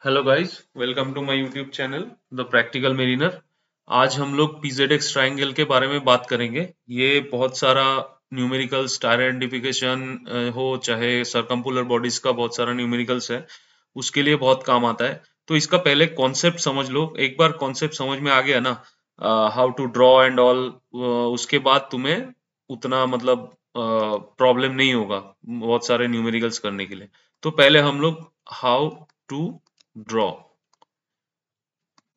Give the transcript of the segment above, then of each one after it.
Hello guys, welcome to my YouTube channel the practical mariner. आज हम लोग पीजेडेक्स triangle के बारे में बात करेंगे। ये बहुत सारा न्यूमेरिकल्स आइडेंटिफिकेशन हो चाहे सरकमपोलर बॉडीज का बहुत सारा न्यूमेरिकल्स है, उसके लिए बहुत काम आता है। तो इसका पहले कॉन्सेप्ट समझ लो। एक बार कॉन्सेप्ट समझ में आ गया ना, how to draw and all, उसके बाद तुम्हें उतना मतलब प्रॉब्लम नहीं होगा बहुत सारे न्यूमेरिकल्स करने के लिए। तो पहले हम लोग हाउ टू ड्रॉ,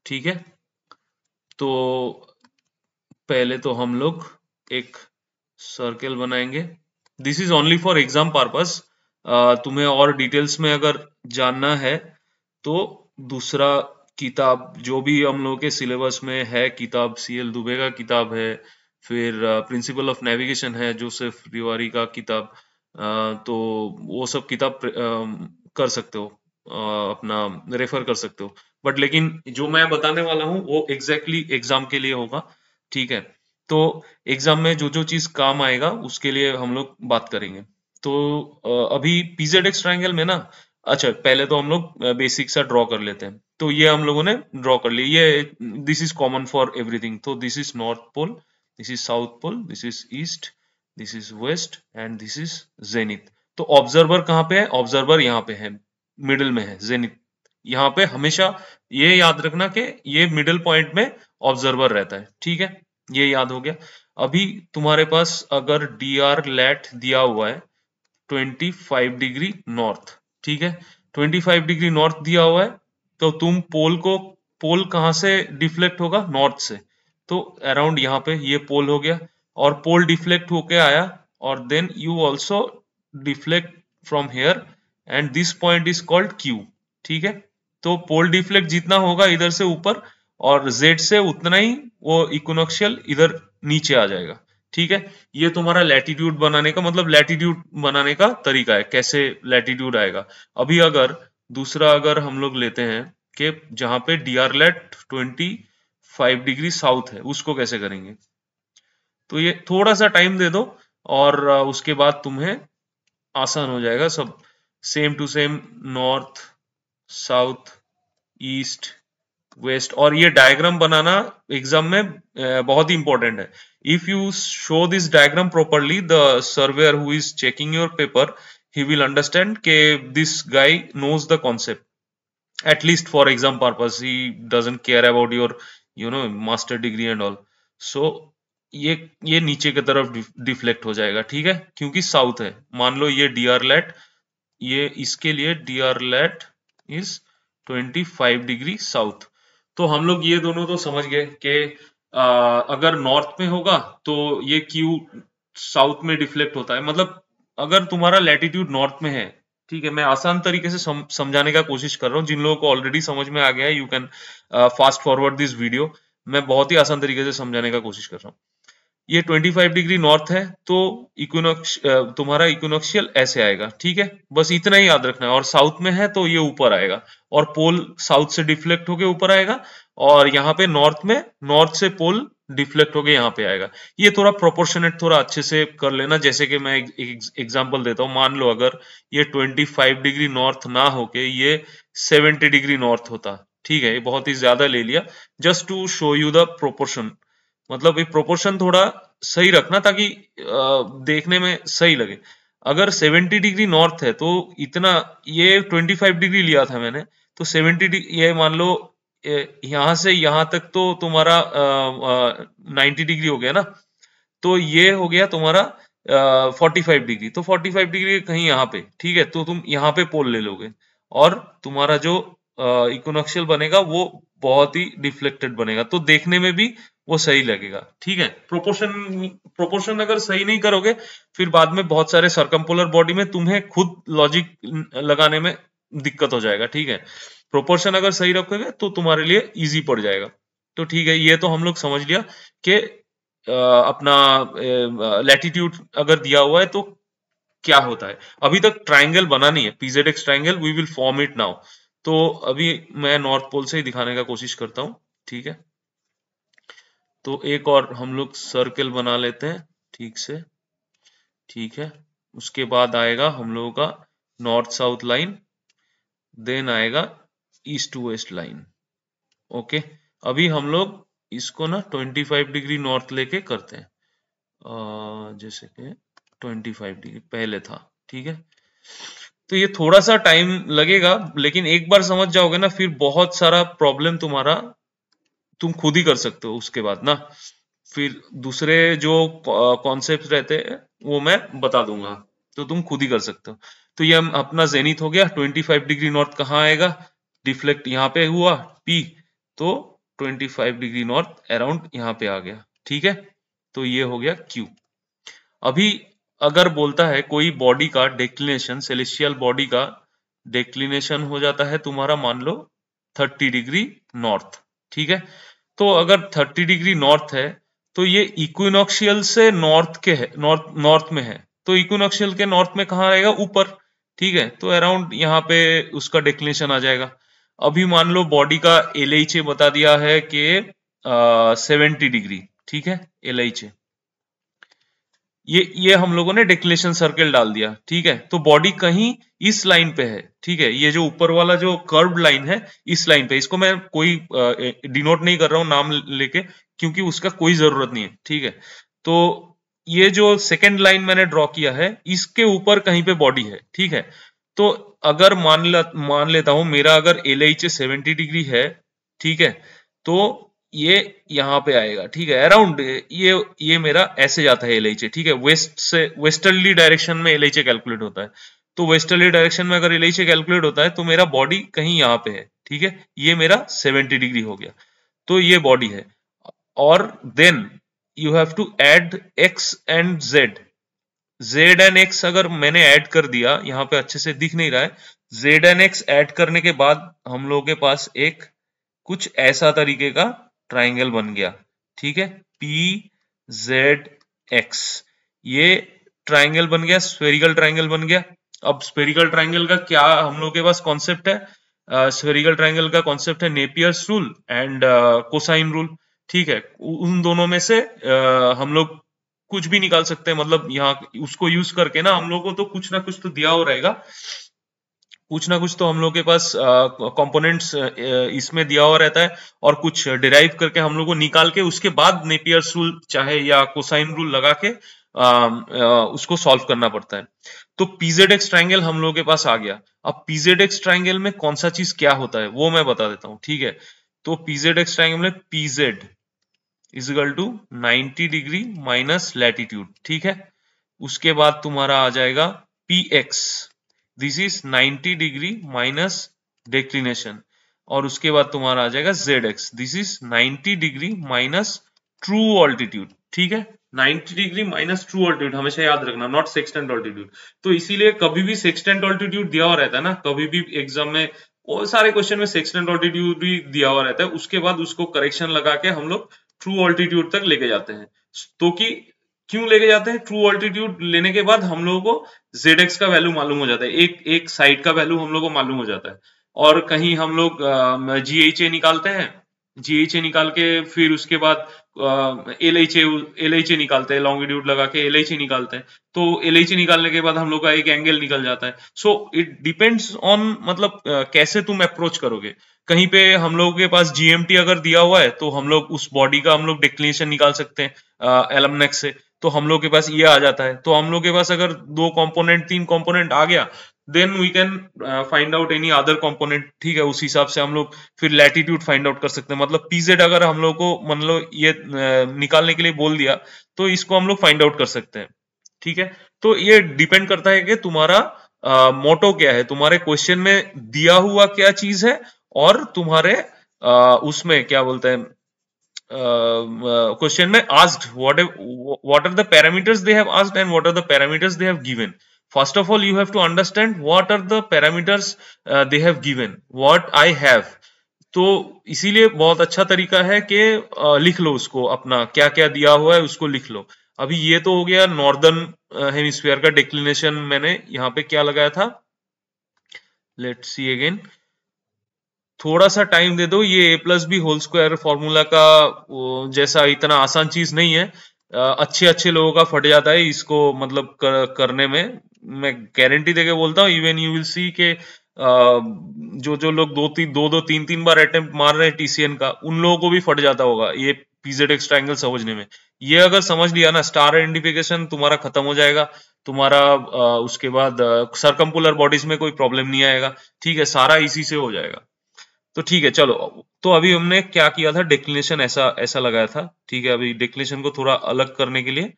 ठीक है। तो पहले तो हम लोग एक सर्कल बनाएंगे। This is only for exam purpose. तुम्हें और डिटेल्स में अगर जानना है तो दूसरा किताब जो भी हम लोग के सिलेबस में है, किताब सीएल दुबे का किताब है, फिर प्रिंसिपल ऑफ नेविगेशन है जोसेफ रिवारी का किताब। तो वो सब किताब कर सकते हो, अपना रेफर कर सकते हो। बट लेकिन जो मैं बताने वाला हूँ वो एग्जैक्टली एग्जाम के लिए होगा, ठीक है। तो एग्जाम में जो जो चीज काम आएगा उसके लिए हम लोग बात करेंगे। तो अभी पीजेडेक्स ट्रायंगल में ना, अच्छा पहले तो हम लोग बेसिक सा ड्रॉ कर लेते हैं। तो ये हम लोगों ने ड्रॉ कर लिया। ये this is common for everything. तो this is north pole, this is south pole, this is east, this is west and this is zenith. तो ऑब्जर्वर कहाँ पे है? ऑब्जर्वर यहाँ पे है, मिडिल में है जेनिथ। यहाँ पे हमेशा ये याद रखना कि ये मिडिल पॉइंट में ऑब्जर्वर रहता है, ठीक है। ये याद हो गया। अभी तुम्हारे पास अगर डी आर लेट दिया हुआ है 25 डिग्री नॉर्थ, ठीक है। 25 डिग्री नॉर्थ दिया हुआ है, तो तुम पोल कहाँ से डिफ्लेक्ट होगा? नॉर्थ से। तो अराउंड यहाँ पे ये पोल हो गया, और पोल डिफ्लेक्ट होके आया, और then you also deflect from here, and this point is called Q, ठीक है। तो पोल डिफ्लेक्ट जितना होगा इधर से ऊपर, और जेड से उतना ही वो इक्विनोक्शियल इधर नीचे आ जाएगा, ठीक है। ये तुम्हारा लैटिट्यूड बनाने का मतलब लैटिट्यूड बनाने का तरीका है, कैसे लैटिट्यूड आएगा। अभी अगर दूसरा अगर हम लोग लेते हैं कि जहां पे डीआरलेट 25 डिग्री साउथ है, उसको कैसे करेंगे? तो ये थोड़ा सा टाइम दे दो, और उसके बाद तुम्हें आसान हो जाएगा सब। Same to same north, south, east, west. और ये डायग्राम बनाना एग्जाम में बहुत ही इंपॉर्टेंट है। If you show this diagram properly, the surveyor who is checking your paper, he will understand के this guy knows the concept, at least for exam purpose. He doesn't care about your master degree and all. So ये नीचे की तरफ deflect हो जाएगा, ठीक है, क्योंकि साउथ है। मान लो ये डीआरलेट, ये इसके लिए डीआरलेट इज 25 डिग्री साउथ। तो हम लोग ये दोनों तो समझ गए कि अगर नॉर्थ में होगा तो ये क्यू साउथ में डिफ्लेक्ट होता है। मतलब अगर तुम्हारा लैटिट्यूड नॉर्थ में है, ठीक है, मैं आसान तरीके से समझाने का कोशिश कर रहा हूँ। जिन लोगों को ऑलरेडी समझ में आ गया है, you can fast forward this video. मैं बहुत ही आसान तरीके से समझाने का कोशिश कर रहा हूँ। ये 25 डिग्री नॉर्थ है, तो तुम्हारा इक्विनोक्शियल ऐसे आएगा, ठीक है। बस इतना ही याद रखना है। और साउथ में है तो ये ऊपर आएगा, और पोल साउथ से डिफ्लेक्ट होके ऊपर आएगा, और यहाँ पे नॉर्थ में नॉर्थ से पोल डिफ्लेक्ट होके यहाँ पे आएगा। ये थोड़ा प्रोपोर्शनेट थोड़ा अच्छे से कर लेना। जैसे कि मैं एक एग्जांपल देता हूँ। मान लो अगर ये 25 डिग्री नॉर्थ ना होके ये 70 डिग्री नॉर्थ होता, ठीक है, ये बहुत ही ज्यादा ले लिया, just to show you the proportion. मतलब ये प्रोपोर्शन थोड़ा सही रखना ताकि देखने में सही लगे। अगर 70 डिग्री नॉर्थ है तो इतना, ये 25 डिग्री लिया था मैंने, तो 70 डिग्री, ये मान लो यहाँ से यहाँ तक तो तुम्हारा 90 डिग्री हो गया ना। तो ये हो गया तुम्हारा 45 डिग्री। तो 45 डिग्री कहीं यहाँ पे, ठीक है, तो तुम यहाँ पे पोल ले लोगे, और तुम्हारा जो इक्विनोक्शियल बनेगा वो बहुत ही डिफ्लेक्टेड बनेगा, तो देखने में भी वो सही लगेगा, ठीक है। प्रोपोर्शन प्रोपोर्शन अगर सही नहीं करोगे, फिर बाद में बहुत सारे सर्कमपोलर बॉडी में तुम्हें खुद लॉजिक लगाने में दिक्कत हो जाएगा, ठीक है। प्रोपोर्शन अगर सही रखोगे तो तुम्हारे लिए इजी पड़ जाएगा। तो ठीक है, ये तो हम लोग समझ लिया कि अपना लैटिट्यूड अगर दिया हुआ है तो क्या होता है। अभी तक ट्रायंगल बना नहीं है, P Z X triangle, we will form it now. तो अभी मैं नॉर्थ पोल से ही दिखाने का कोशिश करता हूँ, ठीक है। तो एक और हम लोग सर्कल बना लेते हैं ठीक से, ठीक है। उसके बाद आएगा हम लोगों का नॉर्थ साउथ लाइन, देन आएगा east to west line. Okay, अभी हम लोग इसको ना 25 डिग्री नॉर्थ लेके करते हैं, जैसे कि 25 डिग्री पहले था, ठीक है। तो ये थोड़ा सा टाइम लगेगा, लेकिन एक बार समझ जाओगे ना, फिर बहुत सारा प्रॉब्लम तुम्हारा तुम खुद ही कर सकते हो उसके बाद ना। फिर दूसरे जो कॉन्सेप्ट रहते हैं वो मैं बता दूंगा, तो तुम खुद ही कर सकते हो। तो ये अपना जेनिथ हो गया, 25 डिग्री नॉर्थ कहाँ आएगा, डिफ्लेक्ट यहाँ पे हुआ P, तो 25 डिग्री नॉर्थ अराउंड यहाँ पे आ गया, ठीक है। तो ये हो गया Q। अभी अगर बोलता है कोई बॉडी का डेक्लिनेशन, सेलेस्टियल बॉडी का डेक्लिनेशन हो जाता है तुम्हारा, मान लो 30 डिग्री नॉर्थ, ठीक है। तो अगर 30 डिग्री नॉर्थ है तो ये इक्विनॉक्शियल से नॉर्थ के है, नॉर्थ में है, तो इक्विनॉक्शियल के नॉर्थ में कहाँ रहेगा, ऊपर, ठीक है। तो अराउंड यहाँ पे उसका डेक्लिनेशन आ जाएगा। अभी मान लो बॉडी का LHA बता दिया है कि 70 डिग्री, ठीक है, LHA। ये हम लोगों ने डेक्लिनेशन सर्कल डाल दिया, ठीक है। तो बॉडी कहीं इस लाइन पे है, ठीक है। ये जो ऊपर वाला जो कर्व्ड लाइन है, इस लाइन पे, इसको मैं कोई डिनोट नहीं कर रहा हूं नाम लेके, क्योंकि उसका कोई जरूरत नहीं है, ठीक है। तो ये जो सेकेंड लाइन मैंने ड्रॉ किया है, इसके ऊपर कहीं पे बॉडी है, ठीक है। तो अगर मान लेता हूं मेरा अगर LHA 70 डिग्री है, ठीक है, तो ये यहाँ पे आएगा, ठीक है, अराउंड ये मेरा ऐसे जाता है LHA, ठीक है। वेस्ट से वेस्टर्ली डायरेक्शन में LHA कैलकुलेट होता है। तो वेस्टर्ली डायरेक्शन में अगर LHA कैलकुलेट होता है तो मेरा बॉडी कहीं यहाँ पे है, ठीक है। ये मेरा 70 डिग्री हो गया, तो ये बॉडी है। और then you have to add x and z। z and x अगर मैंने ऐड कर दिया, यहाँ पे अच्छे से दिख नहीं रहा है, z एंड x ऐड करने के बाद हम लोगों के पास एक कुछ ऐसा तरीके का ट्राइंगल बन गया, ठीक है, PZX। ये ट्राइंगल बन गया, स्फेरिकल ट्राइंगल बन गया। अब स्फेरिकल ट्राइंगल का क्या हम लोग के पास कॉन्सेप्ट है, स्फेरिकल ट्राइंगल का कॉन्सेप्ट है Napier's rule and cosine rule, ठीक है। उन दोनों में से हम लोग कुछ भी निकाल सकते हैं, मतलब यहाँ उसको यूज करके ना हम लोग को तो कुछ ना कुछ तो दिया हो रहेगा, कुछ ना कुछ तो हम लोग के पास कंपोनेंट्स इसमें दिया हुआ रहता है, और कुछ डिराइव करके हम लोग को निकाल के उसके बाद नेपियर्स रूल चाहे या कोसाइन रूल लगा के उसको सॉल्व करना पड़ता है। तो PZX ट्राइंगल हम लोग के पास आ गया। अब PZX ट्राइंगल में कौन सा चीज क्या होता है वो मैं बता देता हूँ, ठीक है। तो PZX ट्राइंगल में PZ is equal to 90 degree minus latitude, ठीक है। उसके बाद तुम्हारा आ जाएगा PX, this is 90 degree minus declination, और उसके बाद तुम्हारा आ जाएगा ZX, this is 90 degree minus true altitude, ठीक है। 90 डिग्री माइनस ट्रू ऑल्टीट्यूड हमेशा याद रखना, नॉट सेक्सटेंट ऑल्टीट्यूड। तो इसीलिए कभी भी सेक्सटेंट ऑल्टीट्यूड दिया हुआ रहता है ना, कभी भी एग्जाम में और सारे क्वेश्चन में सेक्सटेंट ऑल्टीट्यूड भी दिया हुआ रहता है, उसके बाद उसको करेक्शन लगा के हम लोग ट्रू ऑल्टीट्यूड तक लेके जाते हैं। तो कि क्यों लेके जाते हैं, ट्रू ऑल्टीट्यूड लेने के बाद हम लोगों को ZX का वैल्यू मालूम हो जाता है, एक साइड का वैल्यू हम लोग को मालूम हो जाता है। और कहीं हम लोग GHA निकालते हैं, GHA निकाल के फिर उसके बाद LHA निकालते हैं, लॉन्गिट्यूड लगा के LHA निकालते हैं। तो LHA निकालने के बाद हम लोग का एक एंगल निकल जाता है। सो इट डिपेंड्स ऑन, मतलब कैसे तुम अप्रोच करोगे। कहीं पे हम लोगों के पास GMT अगर दिया हुआ है तो हम लोग उस बॉडी का हम लोग डिक्लिनेशन निकाल सकते हैं एलमनेक्स से, तो हम लोग के पास ये आ जाता है। तो हम लोग के पास अगर 2 कंपोनेंट 3 कंपोनेंट आ गया, then we can find out any other component, ठीक है। उस हिसाब से हम लोग फिर लैटिट्यूड फाइंड आउट कर सकते हैं। मतलब PZ अगर हम लोग को मतलब ये निकालने के लिए बोल दिया तो इसको हम लोग फाइंड आउट कर सकते हैं, ठीक है। तो ये डिपेंड करता है कि तुम्हारा मोटो क्या है, तुम्हारे क्वेश्चन में दिया हुआ क्या चीज है, और तुम्हारे उसमें क्या बोलते हैं question में asked what are the parameters they have asked and what are the parameters they have given. First of all you have to understand what are the parameters they have given, what I have. तो इसीलिए बहुत अच्छा तरीका है कि लिख लो उसको, अपना क्या क्या दिया हुआ है उसको लिख लो। अभी ये तो हो गया नॉर्दर्न हेमिस्फीयर का डिक्लिनेशन, मैंने यहाँ पे क्या लगाया था, लेट्स सी अगेन, थोड़ा सा टाइम दे दो। ये A+B होल स्क्वायर फॉर्मूला का जैसा इतना आसान चीज नहीं है, अच्छे अच्छे लोगों का फट जाता है इसको, मतलब करने में मैं गारंटी देके बोलता हूँ। इवन यू विल सी के जो लोग दो तीन तीन बार अटेम्प्ट मार रहे हैं टीसीएन का, उन लोगों को भी फट जाता होगा ये पीजेडेक्स ट्रायंगल समझने में। ये अगर समझ लिया ना, स्टार आइडेंटिफिकेशन तुम्हारा खत्म हो जाएगा। तुम्हारा उसके बाद सरकमपोलर बॉडीज में कोई प्रॉब्लम नहीं आएगा। ठीक है, सारा इसी से हो जाएगा। तो ठीक है, चलो। तो अभी हमने क्या किया था, डिक्लिनेशन ऐसा ऐसा लगाया था। ठीक है, अभी डिक्लिनेशन को थोड़ा अलग करने के लिए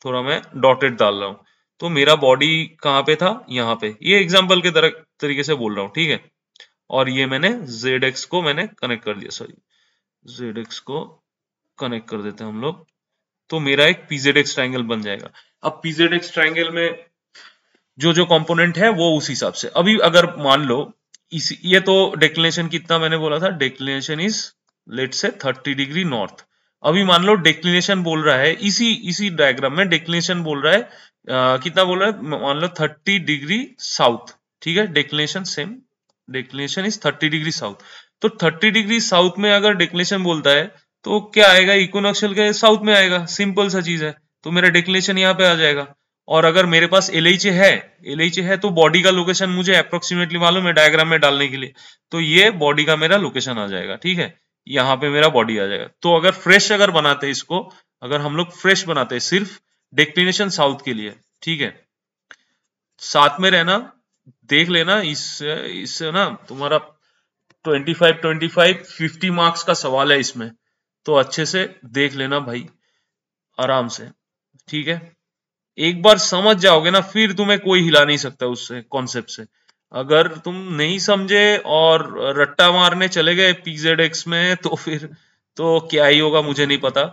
थोड़ा मैं डॉटेड डाल रहा हूं। तो मेरा बॉडी कहाँ पे था, यहाँ पे। ये एग्जाम्पल के तरीके से बोल रहा हूँ, ठीक है। और ये मैंने ZX को मैंने कनेक्ट कर दिया, सॉरी, ZX को कनेक्ट कर देते हैं हम लोग। तो मेरा एक PZX ट्रायंगल बन जाएगा। अब PZX ट्रायंगल में जो जो कंपोनेंट है वो उस हिसाब से। अभी अगर मान लो ये तो डिक्लिनेशन कितना मैंने बोला था, डिक्लिनेशन इज लेट से 30 डिग्री नॉर्थ। अभी मान लो डिक्लिनेशन बोल रहा है, इसी डायग्राम में डिक्लिनेशन बोल रहा है कितना बोल रहा है, मान लो 30 डिग्री साउथ। ठीक है, declination same, declination is 30 degree south. तो 30 डिग्री साउथ में अगर डिक्लिनेशन बोलता है तो क्या आएगा, इक्विनॉक्शियल के साउथ में आएगा। सिंपल सा चीज है। तो मेरा डिक्लिनेशन यहाँ पे आ जाएगा। और अगर मेरे पास LHA है तो बॉडी का लोकेशन मुझे अप्रोक्सीमेटली मालूम है डायग्राम में डालने के लिए। तो ये बॉडी का मेरा लोकेशन आ जाएगा। ठीक है, यहाँ पे मेरा बॉडी आ जाएगा। तो अगर फ्रेश अगर बनाते हैं इसको, अगर हम लोग फ्रेश बनाते हैं सिर्फ डिक्लिनेशन साउथ के लिए, ठीक है, साथ में रहना, देख लेना। इससे ना तुम्हारा 25 50 मार्क्स का सवाल है इसमें, तो अच्छे से देख लेना भाई, आराम से। ठीक है, एक बार समझ जाओगे ना, फिर तुम्हें कोई हिला नहीं सकता उससे, कॉन्सेप्ट से। अगर तुम नहीं समझे और रट्टा मारने चले गए PZX में, तो फिर तो क्या ही होगा मुझे नहीं पता।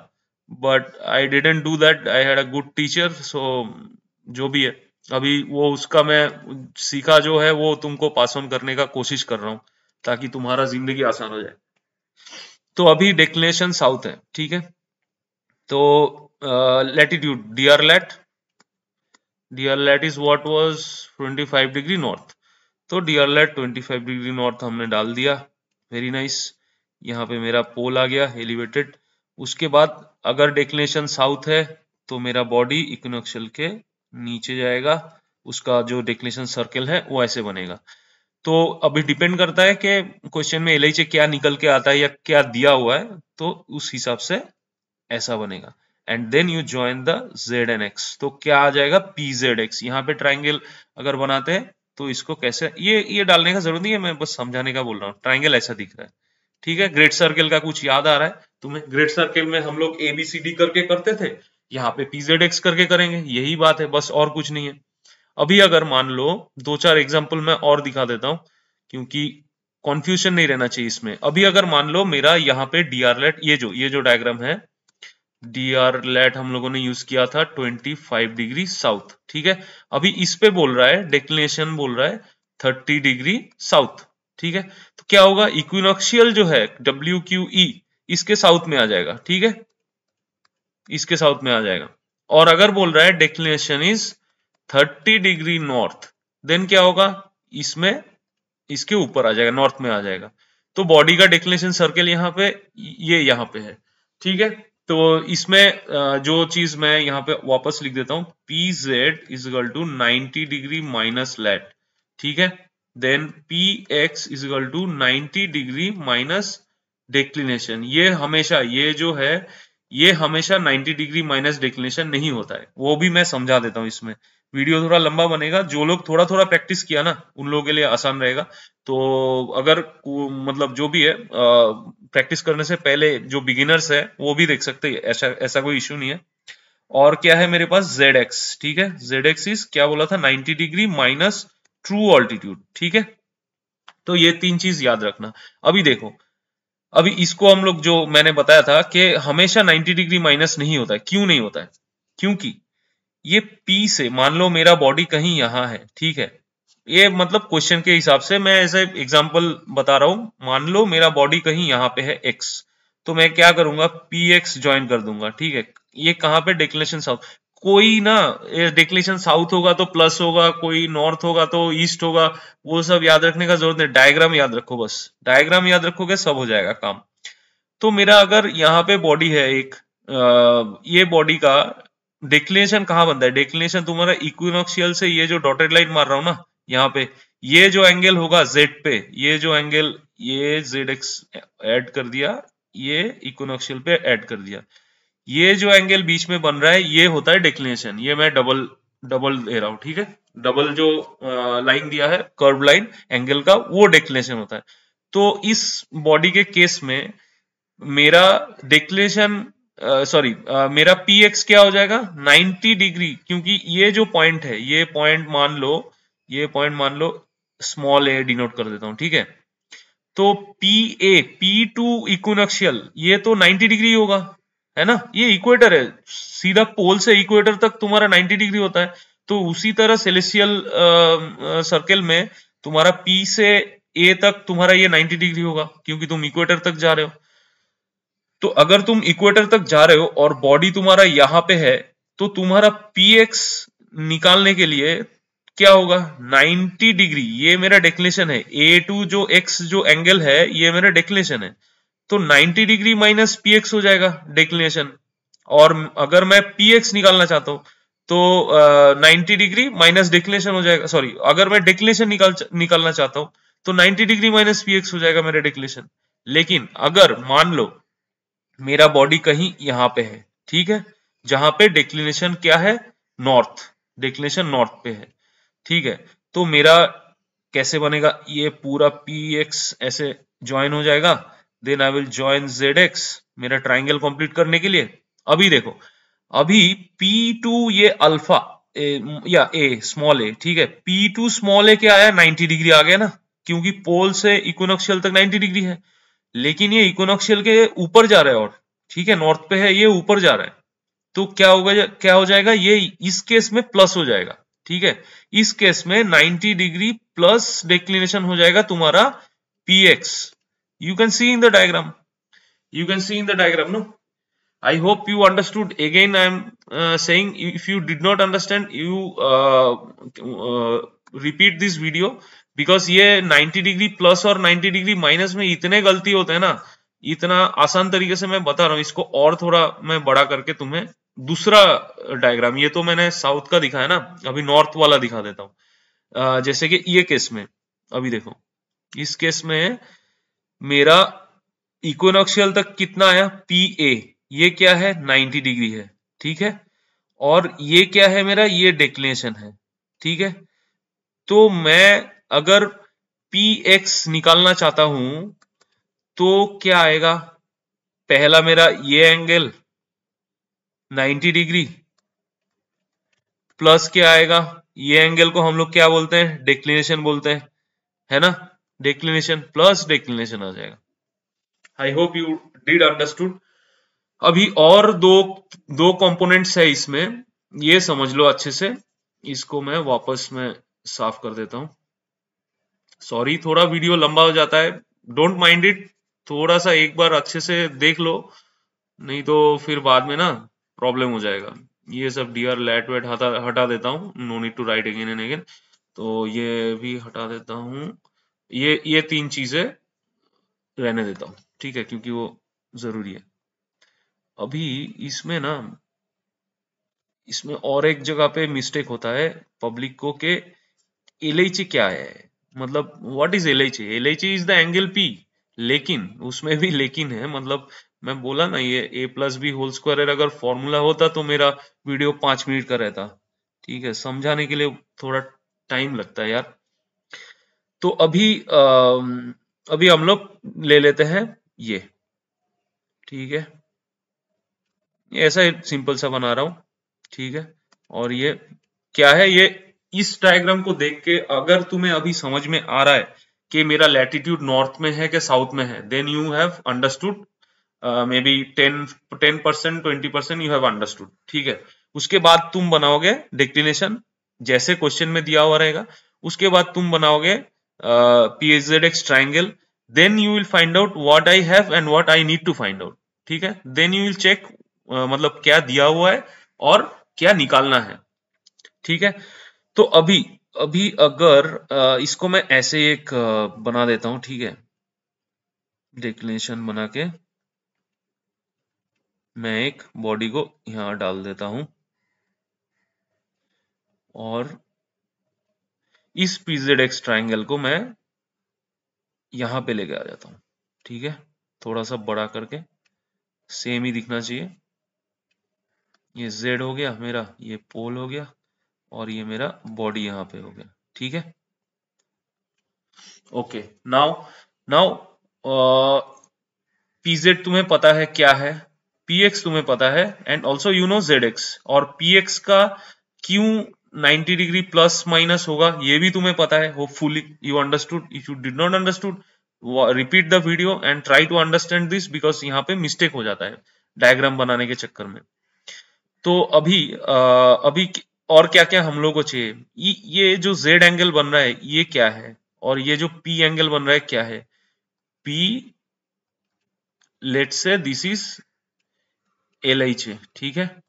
But I didn't do that, I had a good teacher. So जो भी है, अभी वो उसका मैं सीखा जो है वो तुमको पास ऑन करने का कोशिश कर रहा हूँ, ताकि तुम्हारा जिंदगी आसान हो जाए। तो अभी डिक्लिनेशन साउथ है, ठीक है। तो latitude DR lat is what was 25 degree north. तो DR lat 25 डिग्री नॉर्थ हमने डाल दिया। Very nice. यहाँ पे मेरा पोल आ गया एलिवेटेड। उसके बाद अगर डिक्लिनेशन साउथ है तो मेरा बॉडी इक्विनॉक्शियल के नीचे जाएगा। उसका जो डिक्लिनेशन सर्कल है वो ऐसे बनेगा। तो अभी डिपेंड करता है कि क्वेश्चन में LHA क्या निकल के आता है या क्या दिया हुआ है, तो उस हिसाब से ऐसा बनेगा। And then you join the ZNX। तो क्या आ जाएगा, PZX। यहाँ पे ट्राइंगल अगर बनाते हैं तो इसको कैसे, ये डालने का जरूरत नहीं है, मैं बस समझाने का बोल रहा हूँ। ट्राइंगल ऐसा दिख रहा है, ठीक है। ग्रेट सर्कल का कुछ याद आ रहा है तुम्हें? ग्रेट सर्कल में हम लोग ABCD करके करते थे, यहाँ पे PZX करके करेंगे, यही बात है, बस और कुछ नहीं है। अभी अगर मान लो 2-4 एग्जाम्पल मैं और दिखा देता हूँ, क्योंकि कॉन्फ्यूजन नहीं रहना चाहिए इसमें। अभी अगर मान लो मेरा यहाँ पे DR lat, ये जो डायग्राम है, DR lat हम लोगों ने यूज किया था 25 डिग्री साउथ, ठीक है। अभी इस पे बोल रहा है, डिक्लिनेशन बोल रहा है 30 डिग्री साउथ, ठीक है। तो क्या होगा, इक्विनॉक्शियल जो है WQE इसके साउथ में आ जाएगा, ठीक है, इसके साउथ में आ जाएगा। और अगर बोल रहा है declination is 30 degree north, then क्या होगा, इसमें इसके ऊपर आ जाएगा, नॉर्थ में आ जाएगा। तो बॉडी का डिक्लिनेशन सर्कल यहाँ पे, ये यहाँ पे है, ठीक है। तो इसमें जो चीज मैं यहाँ पे वापस लिख देता हूँ, PZ is equal to 90 degree minus lat, ठीक है। Then PX is equal to 90 degree minus declination. ये हमेशा, ये जो है ये हमेशा 90 डिग्री माइनस डिक्लिनेशन नहीं होता है, वो भी मैं समझा देता हूँ इसमें। वीडियो थोड़ा लंबा बनेगा, जो लोग थोड़ा थोड़ा प्रैक्टिस किया ना उन लोगों के लिए आसान रहेगा। तो अगर मतलब जो भी है, प्रैक्टिस करने से पहले जो बिगिनर्स है वो भी देख सकते हैं, ऐसा कोई इश्यू नहीं है। और क्या है मेरे पास, ZX, ठीक है। ZX इज क्या बोला था, 90 डिग्री माइनस ट्रू ऑल्टीट्यूड, ठीक है। तो ये 3 चीज याद रखना। अभी देखो, अभी इसको हम लोग, जो मैंने बताया था कि हमेशा 90 डिग्री माइनस नहीं होता है। क्यों नहीं होता है? क्योंकि ये P से, मान लो मेरा बॉडी कहीं यहां है, ठीक है। ये मतलब क्वेश्चन के हिसाब से मैं ऐसे एग्जांपल बता रहा हूं। मान लो मेरा बॉडी कहीं यहाँ पे है X, तो मैं क्या करूंगा, PX ज्वाइन कर दूंगा, ठीक है। ये कहां पे, डिक्लिनेशन साउथ। कोई ना, डिक्लिनेशन साउथ होगा तो प्लस होगा, कोई नॉर्थ होगा तो ईस्ट होगा, वो सब याद रखने का जरूरत नहीं। डायग्राम याद रखो, बस डायग्राम याद रखोगे सब हो जाएगा काम। तो मेरा अगर यहाँ पे बॉडी है एक, ये बॉडी का डिक्लिनेशन कहाँ बनता है, डिक्लिनेशन तुम्हारा इक्विनॉक्शियल से, ये जो डॉटेड लाइन मार रहा हूं ना यहाँ पे, ये जो एंगल होगा जेड पे, ये जो एंगल, ये जेड एक्स ऐड कर दिया, ये इक्विनोक्शियल पे ऐड कर दिया, ये जो एंगल बीच में बन रहा है ये होता है डिक्लिनेशन। ये मैं डबल डबल दे रहा हूं, ठीक है, डबल जो लाइन दिया है कर्व लाइन एंगल का, वो डिक्लिनेशन होता है। तो इस बॉडी के केस में मेरा डिक्लिनेशन सॉरी मेरा पी एक्स क्या हो जाएगा 90 डिग्री, क्योंकि ये जो पॉइंट है, ये पॉइंट मान लो, ये पॉइंट मान लो स्मॉल ए डिनोट कर देता हूं, ठीक है। तो पी ए पी टू इक्विनोक्शियल ये तो 90 डिग्री होगा, है ना, ये इक्वेटर है, सीधा पोल से इक्वेटर तक तुम्हारा 90 डिग्री होता है। तो उसी तरह सेलेस्टियल सर्कल में तुम्हारा पी से ए तक तुम्हारा ये 90 डिग्री होगा, क्योंकि तुम इक्वेटर तक जा रहे हो। तो अगर तुम इक्वेटर तक जा रहे हो और बॉडी तुम्हारा यहां पे है, तो तुम्हारा पी एक्स निकालने के लिए क्या होगा 90 डिग्री, ये मेरा डेक्लिनेशन है, ए टू जो एक्स जो एंगल है ये मेरा डेक्लिनेशन है, तो 90 डिग्री माइनस पी एक्स हो जाएगा डेक्लिनेशन। और अगर मैं पी एक्स निकालना चाहता हूं तो 90 डिग्री माइनस डेक्लिनेशन हो जाएगा, सॉरी अगर मैं डेक्लिनेशन निकालना चाहता हूं तो 90 डिग्री माइनस पी एक्स हो जाएगा मेरा डेक्लिनेशन। लेकिन अगर मान लो मेरा बॉडी कहीं यहां पे है, ठीक है, जहां पे डिक्लिनेशन क्या है नॉर्थ, डिक्लिनेशन नॉर्थ पे है, ठीक है, तो मेरा कैसे बनेगा, ये पूरा पी एक्स ऐसे ज्वाइन हो जाएगा, then I will join Z X मेरा ट्राइंगल कंप्लीट करने के लिए। अभी देखो, अभी पी टू ये अल्फा या ए स्मॉल ए, ठीक है, पी टू स्मॉल ए क्या आया 90 डिग्री आ गया ना, क्योंकि पोल से इक्विनोक्शियल तक 90 डिग्री है। लेकिन ये इक्विनोक्शियल के ऊपर जा रहा है, और ठीक है नॉर्थ पे है, ये ऊपर जा रहा है, तो क्या होगा, क्या हो जाएगा, ये इस केस में प्लस हो जाएगा, ठीक है, इस केस में 90 डिग्री प्लस डिक्लिनेशन हो जाएगा तुम्हारा P X. You can see in the diagram, you can see in the diagram no. I hope you understood. Again, I am saying if you did not understand, you repeat this video, because ये 90 degree plus और 90 degree minus में इतने गलती होते हैं ना, इतना आसान तरीके से मैं बता रहा हूँ इसको, और थोड़ा मैं बड़ा करके तुम्हें दूसरा डायग्राम, ये तो मैंने साउथ का दिखाया ना, अभी नॉर्थ वाला दिखा देता हूँ। जैसे कि ये केस में, अभी देखो इस केस में मेरा इक्विनोक्शियल तक कितना आया पी ए, ये क्या है 90 डिग्री है, ठीक है, और ये क्या है मेरा, ये डिक्लिनेशन है, ठीक है। तो मैं अगर पी एक्स निकालना चाहता हूं तो क्या आएगा, पहला मेरा ये एंगल 90 डिग्री प्लस क्या आएगा, ये एंगल को हम लोग क्या बोलते हैं डिक्लिनेशन बोलते हैं, है ना, डिक्लिनेशन प्लस डिक्लिनेशन आ जाएगा। I hope you did understood. अभी और दो दो कंपोनेंट्स है इसमें, ये समझ लो अच्छे से, इसको मैं वापस में साफ कर देता हूं। सॉरी थोड़ा वीडियो लंबा हो जाता है, डोंट माइंड इट, थोड़ा सा एक बार अच्छे से देख लो, नहीं तो फिर बाद में ना प्रॉब्लम हो जाएगा। ये सब डीआर लैट वेट हटा देता हूँ, no need to write again and again, तो ये भी हटा देता हूँ, ये तीन चीजें रहने देता हूँ, ठीक है, क्योंकि वो जरूरी है। अभी इसमें ना, इसमें और एक जगह पे मिस्टेक होता है पब्लिक को कि एलएचई क्या है, मतलब what is L H E, L H E is the angle P, लेकिन उसमें भी लेकिन है, मतलब मैं बोला ना ये ए प्लस बी होल स्क्वायर अगर फॉर्मूला होता तो मेरा वीडियो 5 मिनट का रहता, ठीक है, समझाने के लिए थोड़ा टाइम लगता है यार। तो अभी हम लोग ले लेते हैं ये, ठीक है, ये ऐसा सिंपल सा बना रहा हूं, ठीक है, और ये क्या है, ये इस डायग्राम को देख के अगर तुम्हें अभी समझ में आ रहा है कि मेरा लैटिट्यूड नॉर्थ में है कि साउथ में है, then you have understood, may be 10% 20% you have understood, ठीक है। उसके बाद तुम बनाओगे डिक्लिनेशन जैसे क्वेश्चन में दिया हुआ रहेगा, उसके बाद तुम बनाओगे PHZX triangle, then you will find out what I have and what I need to find out, ठीक है, देन यू विल चेक मतलब क्या दिया हुआ है और क्या निकालना है, ठीक है। तो अभी अभी अगर इसको मैं ऐसे एक बना देता हूं, ठीक है, डिक्लिनेशन बना के मैं एक बॉडी को यहां डाल देता हूं, और इस PZX ट्राइंगल को मैं यहां पे लेके आ जाता हूं, ठीक है, थोड़ा सा बड़ा करके, सेम ही दिखना चाहिए। ये Z हो गया मेरा, ये पोल हो गया, और ये मेरा बॉडी यहाँ पे हो गया, ठीक है। ओके, नाउ नाउ PZ तुम्हें पता है क्या है, PX तुम्हें पता है, and also you know ZX, और PX का क्यों 90 डिग्री प्लस माइनस होगा ये भी तुम्हें पता है। Hopefully you understood. If you did not understood, repeat the video and try to understand this, because यहाँ पे मिस्टेक हो जाता है डायग्राम बनाने के चक्कर में। तो अभी और क्या क्या हम लोग को चाहिए, ये जो Z एंगल बन रहा है ये क्या है, और ये जो P एंगल बन रहा है क्या है। P, let's say this is LH, ठीक है।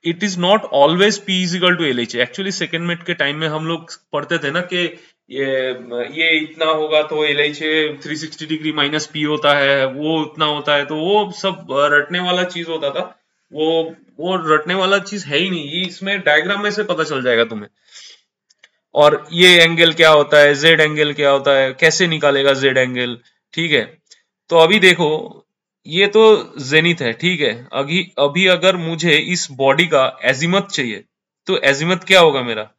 It is not always P is equal to LH। Actually second minute के टाइम में हम लोग पढ़ते थे ना कि ये इतना होगा तो LH 360 डिग्री माइनस P होता है, वो उतना होता है, तो वो सब रटने वाला चीज होता था। वो रटने वाला चीज है ही नहीं, ये इसमें डायग्राम में से पता चल जाएगा तुम्हें। और ये एंगल क्या होता है, Z एंगल क्या होता है, कैसे निकालेगा Z एंगल, ठीक है। तो अभी देखो, ये तो जेनिथ है, ठीक है। अभी अभी अगर मुझे इस बॉडी का एजिमथ चाहिए, तो एजिमथ क्या होगा मेरा,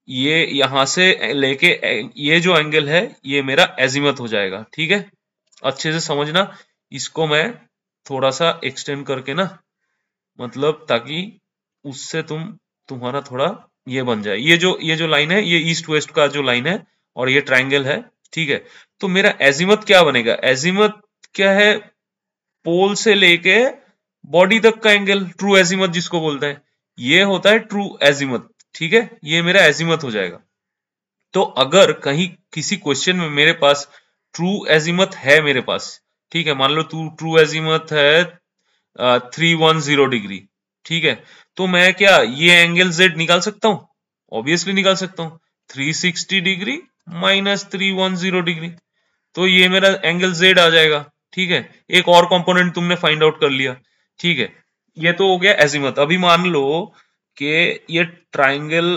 ये यहां से लेके ये जो एंगल है ये मेरा एजिमथ हो जाएगा, ठीक है। अच्छे से समझना, इसको मैं थोड़ा सा एक्सटेंड करके ना, मतलब ताकि उससे तुम्हारा थोड़ा ये बन जाए। ये जो लाइन है ये ईस्ट वेस्ट का जो लाइन है, और ये ट्राइंगल है, ठीक है। तो मेरा एजिमथ क्या बनेगा, एजिमथ क्या है, पोल से लेके बॉडी तक का एंगल, ट्रू एजिमथ जिसको बोलते हैं, ये होता है ट्रू एजिमथ, ठीक है। ये मेरा एजिमथ हो जाएगा। तो अगर कहीं किसी क्वेश्चन में मेरे पास ट्रू एजिमथ है मेरे पास, ठीक है, मान लो ट्रू एजिमथ है 310 डिग्री, ठीक है, तो मैं क्या ये एंगल Z निकाल सकता हूं, ऑब्वियसली निकाल सकता हूं। 360 डिग्री माइनस 310 डिग्री, तो ये मेरा एंगल Z आ जाएगा, ठीक है। एक और कंपोनेंट तुमने फाइंड आउट कर लिया, ठीक है। ये तो हो गया एजिमथ। अभी मान लो कि ये ट्राइंगल,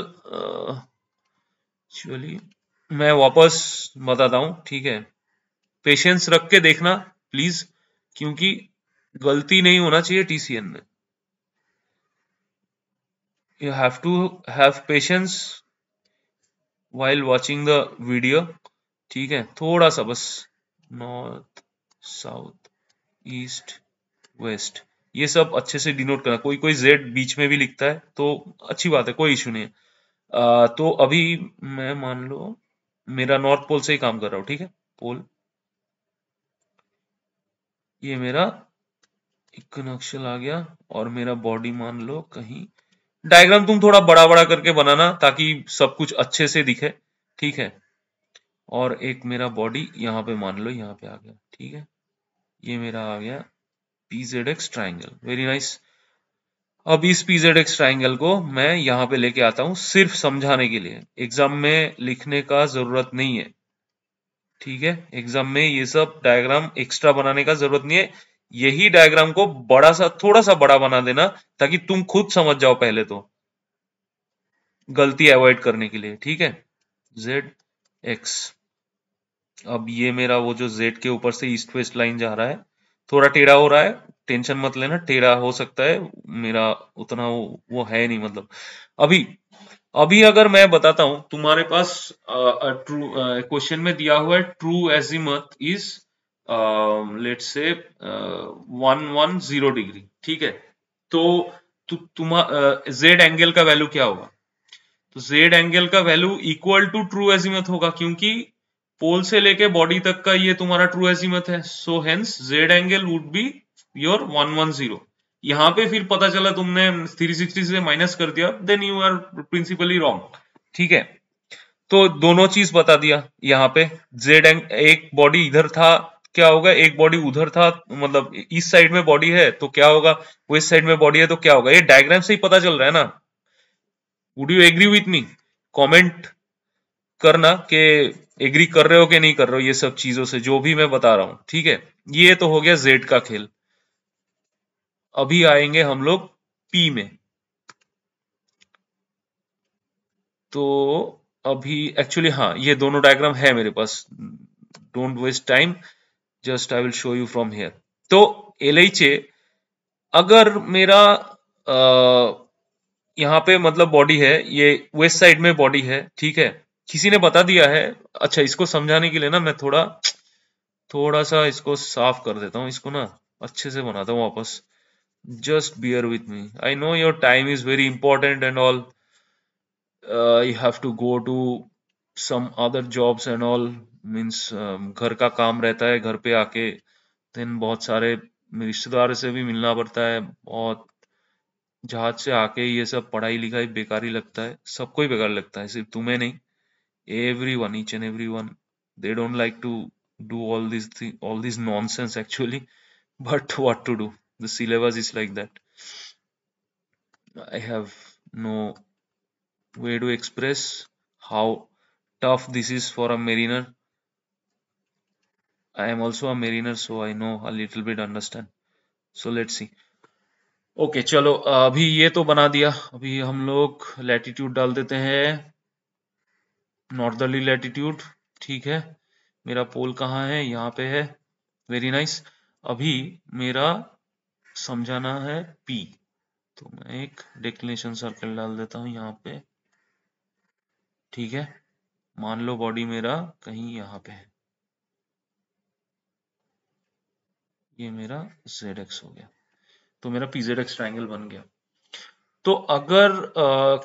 चलिए मैं वापस बताता हूं, ठीक है। पेशेंस रख के देखना प्लीज, क्योंकि गलती नहीं होना चाहिए TCN में। You have to have patience while watching the video, ठीक है। थोड़ा सा बस, नॉर्थ साउथ ईस्ट वेस्ट, ये सब अच्छे से डिनोट करना। कोई कोई Z बीच में भी लिखता है तो अच्छी बात है, कोई इशू नहीं है। तो अभी मैं मान लो मेरा नॉर्थ पोल से ही काम कर रहा हूं, ठीक है। पोल, ये मेरा इक्विनोक्शियल आ गया, और मेरा बॉडी मान लो कहीं, डायग्राम तुम थोड़ा बड़ा बड़ा करके बनाना ताकि सब कुछ अच्छे से दिखे, ठीक है। और एक मेरा बॉडी यहाँ पे मान लो यहाँ पे आ गया, ठीक है। ये मेरा आ गया PZX ट्राइंगल, वेरी नाइस। अब इस PZX ट्राइंगल को मैं यहाँ पे लेके आता हूँ सिर्फ समझाने के लिए, एग्जाम में लिखने का जरूरत नहीं है, ठीक है। एग्जाम में ये सब डायग्राम एक्स्ट्रा बनाने का जरूरत नहीं है। यही डायग्राम को बड़ा सा, थोड़ा सा बड़ा बना देना ताकि तुम खुद समझ जाओ, पहले तो गलती अवॉइड करने के लिए, ठीक है। ZX, अब ये मेरा वो जो Z के ऊपर से ईस्ट वेस्ट लाइन जा रहा है, थोड़ा टेढ़ा हो रहा है, टेंशन मत लेना, टेढ़ा हो सकता है, मेरा उतना वो है नहीं, मतलब अभी अभी अगर मैं बताता हूं तुम्हारे पास ट्रू क्वेश्चन में दिया हुआ है true एजिमथ is let's say 110 degree, ठीक है। तो Z एंगल का वैल्यू क्या होगा, तो Z एंगल का वैल्यू इक्वल टू ट्रू एजिमथ होगा, क्योंकि पोल से लेके बॉडी तक का ये तुम्हारा ट्रू एजिमथ है। So hence Z angle would be your 110। यहां पे फिर पता चला तुमने 360 से माइनस कर दिया, then you are principally wrong, ठीक है। तो दोनों चीज बता दिया यहाँ पे। एक बॉडी इधर था, क्या होगा, एक बॉडी उधर था, मतलब इस साइड में बॉडी है तो क्या होगा, वेस्ट साइड में बॉडी है तो क्या होगा, ये डायग्राम से ही पता चल रहा है ना। Would you agree with me, comment करना कि एग्री कर रहे हो कि नहीं कर रहे हो ये सब चीजों से जो भी मैं बता रहा हूं, ठीक है। ये तो हो गया Z का खेल। अभी आएंगे हम लोग P में। तो अभी एक्चुअली हाँ, ये दोनों डायग्राम है मेरे पास, don't waste time, just I will show you from here. तो LHA अगर मेरा यहाँ पे मतलब बॉडी है, ये वेस्ट साइड में बॉडी है, ठीक है, किसी ने बता दिया है। अच्छा, इसको समझाने के लिए ना मैं थोड़ा थोड़ा सा इसको साफ कर देता हूँ, इसको ना अच्छे से बनाता हूँ वापस। Just beer with me, I know your time is very important and all, you have to go to some other jobs and all, means घर का काम रहता है, घर पे आके दिन बहुत सारे रिश्तेदार से भी मिलना पड़ता है, बहुत जहाज से आके ये सब पढ़ाई लिखाई बेकार ही लगता है, सबको ही बेकार लगता है, सिर्फ तुम्हें नहीं, everyone, each and everyone, they don't like to do all this nonsense actually, but what to do, the syllabus is like that. I have no way to express how tough this is for a mariner. I am also a mariner, so I know a little bit understand. So let's see. Okay चलो, अभी ये तो बना दिया, अभी हम लोग latitude डाल देते हैं, नॉर्दर्ली लैटिट्यूड, ठीक है। मेरा पोल कहाँ है, यहाँ पे है, वेरी नाइस। अभी मेरा समझाना है P, तो मैं एक डिक्लिनेशन सर्कल डाल देता हूँ यहाँ पे, ठीक है। मान लो बॉडी मेरा कहीं यहाँ पे है, ये मेरा ZX हो गया, तो मेरा PZX ट्रायंगल बन गया। तो अगर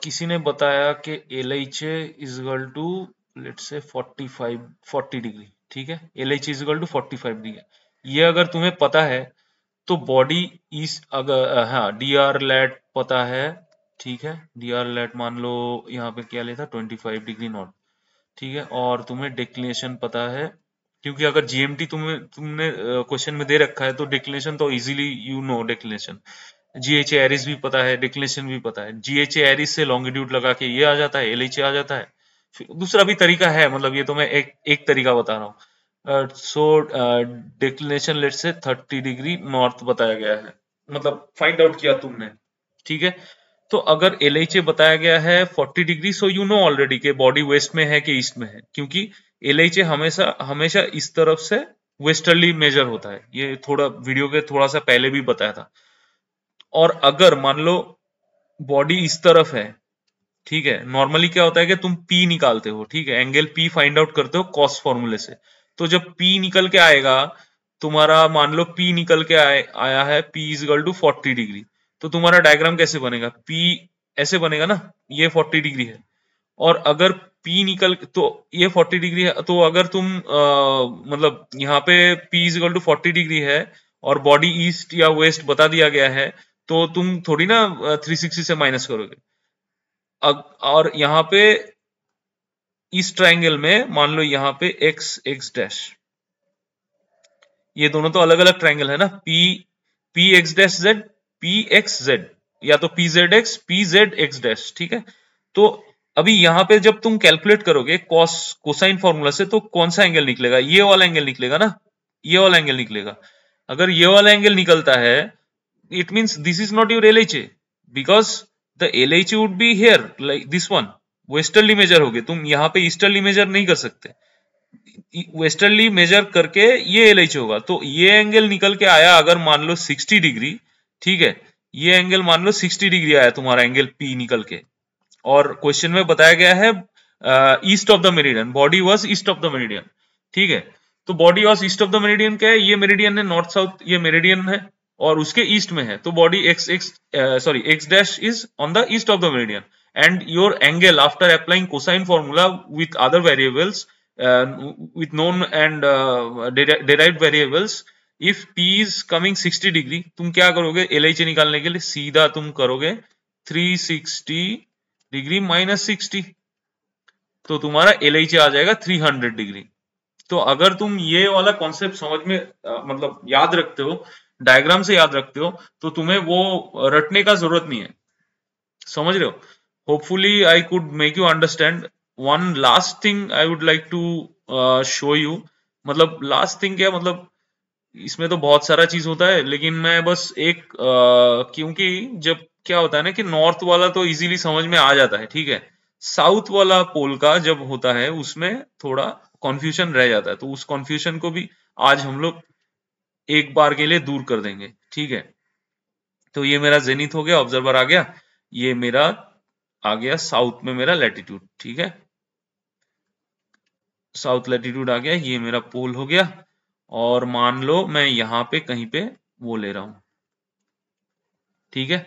किसी ने बताया कि LHA is equal to let's say 40 degree, ठीक है, LHA is equal to 45 degree, ये अगर तुम्हें पता है तो बॉडी इस अगर हाँ DR लैट पता है, ठीक है, DR लैट मान लो यहाँ पे क्या लेता 25 डिग्री नॉट, ठीक है, और तुम्हें डिक्लिनेशन पता है, क्योंकि अगर GMT तुमने क्वेश्चन में दे रखा है तो डिक्लिनेशन तो easily you know declination, GHA Aries भी पता है, डिक्लिनेशन भी पता है, GHA एरिस से लॉन्गिट्यूड लगा के ये आ जाता है, LHA आ जाता है। फिर दूसरा भी तरीका है, मतलब ये तो मैं एक तरीका बता रहा हूँ। सो डिक्लिनेशन लेट से 30 डिग्री नॉर्थ बताया गया है, मतलब फाइंड आउट किया तुमने, ठीक है। तो अगर LHA बताया गया है 40 degree, so you know already कि बॉडी वेस्ट में है कि ईस्ट में है, क्योंकि LHA हमेशा हमेशा इस तरफ से वेस्टर्ली मेजर होता है, ये थोड़ा वीडियो के थोड़ा सा पहले भी बताया था। और अगर मान लो बॉडी इस तरफ है, ठीक है, नॉर्मली क्या होता है कि तुम P निकालते हो, ठीक है, एंगल P फाइंड आउट करते हो कॉस फॉर्मूले से, तो जब P निकल के आएगा तुम्हारा, मान लो P निकल के आया है P is equal to 40 degree, तो तुम्हारा डायग्राम कैसे बनेगा, P ऐसे बनेगा ना, ये 40 डिग्री है, और अगर P निकल तो ये 40 डिग्री है, तो अगर तुम मतलब यहाँ पे P is equal to 40 degree है और बॉडी ईस्ट या वेस्ट बता दिया गया है, तो तुम थोड़ी ना 360 से माइनस करोगे। और यहाँ पे इस ट्रायंगल में मान लो यहाँ पे x x डैश, ये दोनों तो अलग अलग ट्रायंगल है ना, p x dash z p x z, या तो p z x p z x dash, ठीक है। तो अभी यहाँ पे जब तुम कैलकुलेट करोगे कोसाइन फॉर्मूला से, तो कौन सा एंगल निकलेगा, ये वाला एंगल निकलेगा ना, ये वाला एंगल निकलेगा। अगर ये वाला एंगल निकलता है, it means this is not your LHA, because the LHA would be here like this one, westerly measure होगे तुम, यहाँ पे ईस्टर्ली मेजर नहीं कर सकते, वेस्टर्ली मेजर करके ये LHA होगा। तो ये एंगल निकल के आया अगर मान लो 60 डिग्री, ठीक है, ये एंगल मान लो 60 डिग्री आया तुम्हारा एंगल P निकल के, और क्वेश्चन में बताया गया है east of the meridian, body was east of the meridian, ठीक है। तो body was east of the meridian क्या है, ये मेरिडियन है नॉर्थ साउथ, ये मेरिडियन है और उसके ईस्ट में है, तो body x dash is on the east of the meridian, and your angle after applying cosine formula with other variables with known and derived variables, if P is coming 60 degree, तुम क्या करोगे LHA निकालने के लिए, सीधा तुम करोगे 360 degree minus 60, तो तुम्हारा LHA आ जाएगा 300 डिग्री। तो अगर तुम ये वाला कॉन्सेप्ट समझ में मतलब याद रखते हो, डायग्राम से याद रखते हो, तो तुम्हें वो रटने का जरूरत नहीं है, समझ रहे हो। Hopefully I could make you understand. One last thing I would like to show you, मतलब लास्ट थिंग क्या, मतलब इसमें तो बहुत सारा चीज होता है, लेकिन मैं बस एक क्योंकि जब क्या होता है ना कि नॉर्थ वाला तो इजीली समझ में आ जाता है, ठीक है, साउथ वाला पोल का जब होता है उसमें थोड़ा कंफ्यूजन रह जाता है, तो उस कंफ्यूजन को भी आज हम लोग एक बार के लिए दूर कर देंगे, ठीक है। तो ये मेरा जेनिथ हो गया, ऑब्जर्वर आ गया, ये मेरा आ गया साउथ में मेरा लैटिट्यूड, ठीक है, साउथ लैटिट्यूड आ गया, ये मेरा पोल हो गया। और मान लो मैं यहां पे कहीं पे वो ले रहा हूं, ठीक है,